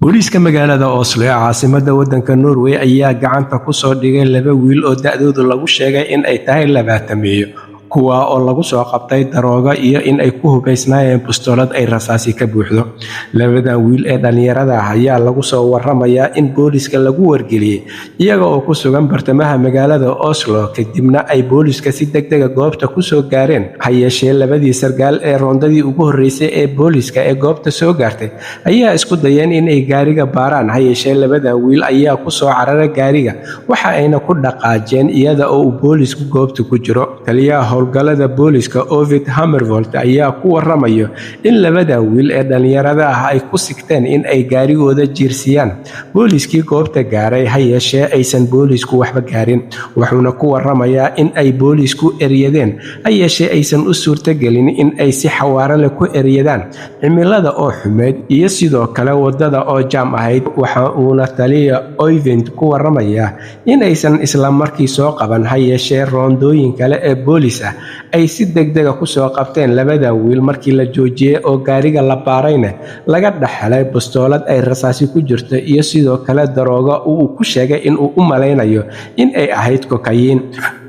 booliiska magaalada Oslo ee caasimadda waddanka Norway ayaa gacanta ku soo dhigay 2 wiil oo da'doodu lagu sheegay in ay tahay 20 kuwa oo lagu soo qabtay darooga iyo in ay ku hubaysnaayeen bistoolad ay rasaasi ka buuxdo. Labadan wiil ee dhalinyarada ah ayaa lagu soo waramayaa in booliiska lagu wargeliyay iyaga oo ku sugan bartamaha magaalada Oslo, kadibna ay booliiska si degdeg ah goobta ku soo gaareen. Ha yeeshee labadii sargaal ee roondadii ugu horeysay ee booliiska ee goobta soo gaartay ayaa isku dayeen in ay gaariga baaraan. Ha yeeshee labadan wiil ayaa ku soo cararay gaariga waxa ayna ku dhaqaajeen iyada oo uu booliisku goobta ku jiro. Taliyaha howlgallada booliiska Ovid Hammervold ayaa ku waramayo in labadan wiil ee dhalinyarada ah ay ku sigteen in ay gaarigooda jiirsiyaan booliiskii goobta gaaray. Ha yeeshee aysan booliisku waxba gaarin, wuxuuna ku waramayaa in ay booliisku eryadeen. Ha yeeshee aysan u suurtagelin in ay si xawaare leh ku eryadaan cimilada oo xumeed iyo sidoo kale wadada oo jaam ahayd. Waxa uuna taliya Ovid ku waramayaa in aysan isla markii soo qaban, ha yeeshee roondooyin kale ee booliis ay si degdeg ah ku soo qabteen labadan wiil markii la joojiyay oo gaariga la baarayna laga dhaxlay bistoolad ay rasaasi ku jirto iyo sidoo kale darooga uu ku sheegay in uu u maleynayo in ay ahayd kokayin.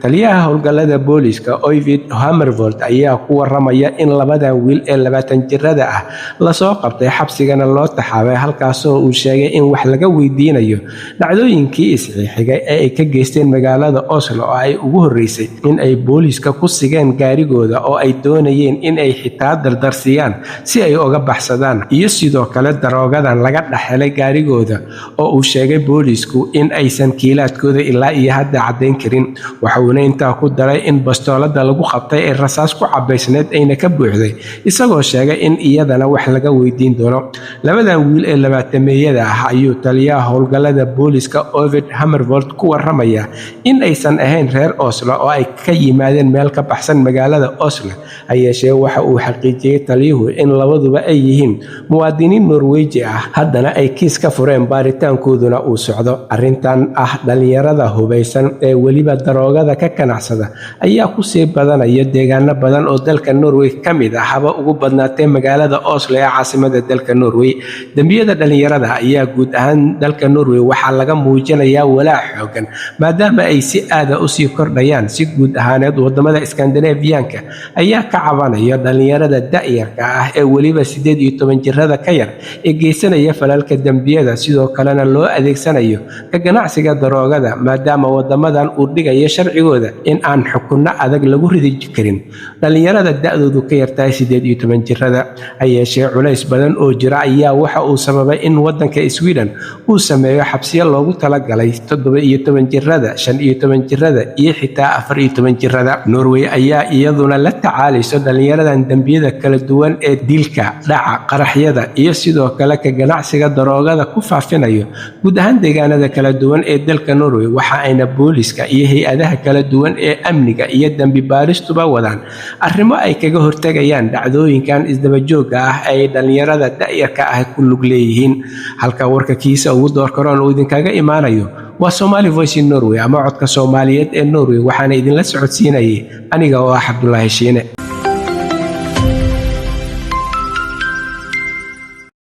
Taliyaha howlgallada booliiska Ovid Hammervold ayaa ku waramaya in labadan wiil ee 20 jirada ah la soo qabtay xabsigana loo taxaabay, halkaasoo uu sheegay in wax laga weydiinayo dhacdooyinkii isxiixigay ee ay ka geysteen magaalada Oslo oo ay ugu horeysay in ay booliiska ku sigeen gaarigooda oo ay doonayeen in ay xitaa dardarsiyaan si ay uga baxsadaan, iyo sidoo kale daroogadan laga dhaxlay gaarigooda oo uu sheegay booliisku in aysan kiilaadkooda ilaa iyo hadda caddayn karin. Waxauna intaa ku daray in bistoolada lagu qabtay ee rasaas ku cabaysneed ayna ka buuxday, isagoo sheegay in iyadana wax laga weydiin doono. Labadan wiil ee 20-meeyada ah ayuu taliyaha howlgallada booliiska Ovid Hammervold ku waramayaa in aysan ahayn reer Oslo oo ay ka yimaadeen meel ka baxsan magaalada Oslo. Ha yeeshee waxa uu xaqiijiyay taliyuhu in labaduba ay yihiin muwaadiniin Norweji ah, haddana ay kiis ka fureen baaritaankooduna uu socdo. Arrintan ah dhalinyarada hubaysan ee weliba daroogada ka ganacsada ayaa ku sii badanaya deegaano badan oo dalka Norway ka mid ah, haba ugu badnaatee magaalada Oslo ee caasimadda dalka Norway. Dambiyada dhalinyarada ayaa guud ahaan dalka Norway waxaa laga muujinayaa walaac xooggan maadaama ay si aad ah u sii kordhayaan. Si guud ahaaneed wadamada Scandinavian-ka ayaa ka cabanaya dhalinyarada da'yarka ah ee weliba 18 jirada ka yar ee geysanaya falalka dambiyada, sidoo kalena loo adeegsanayo ka ganacsiga daroogada maadaama wadamadan uu dhigayo sharcigooda in aan xukunno adag lagu ridi karin dhalinyarada da'doodu ka yartahay 18 jirada. Ha yeeshee culays badan oo jira ayaa waxa uu sababay in waddanka Sweden uu sameeyo xabsiyo loogu talagalay 17 jirada, 15 jirada iyo xitaa 14 jirada. Norway ayaa iyaduna la tacaalayso dhalinyaradan dambiyada kala duwan ee dilka, dhaca, qaraxyada iyo sidoo kale ka ganacsiga daroogada ku faafinayo guud ahaan deegaanada kala duwan ee dalka Norway. Waxa ayna booliiska iyo hay'adaha kala duwan ee amniga iyo dambi baaristuba wadaan arrimo ay kaga hortagayaan dhacdooyinkan isdaba joogga ah ay dhalinyarada da'yarka ah ku lug leeyihiin. Halka warka kiisa ugu door karoon uu idinkaga imaanayo waa Somali Voice in Norway ama codka Soomaaliyeed ee Norway, waxaana idinla socodsiinayay aniga oo ah Cabdullaahi Shiine.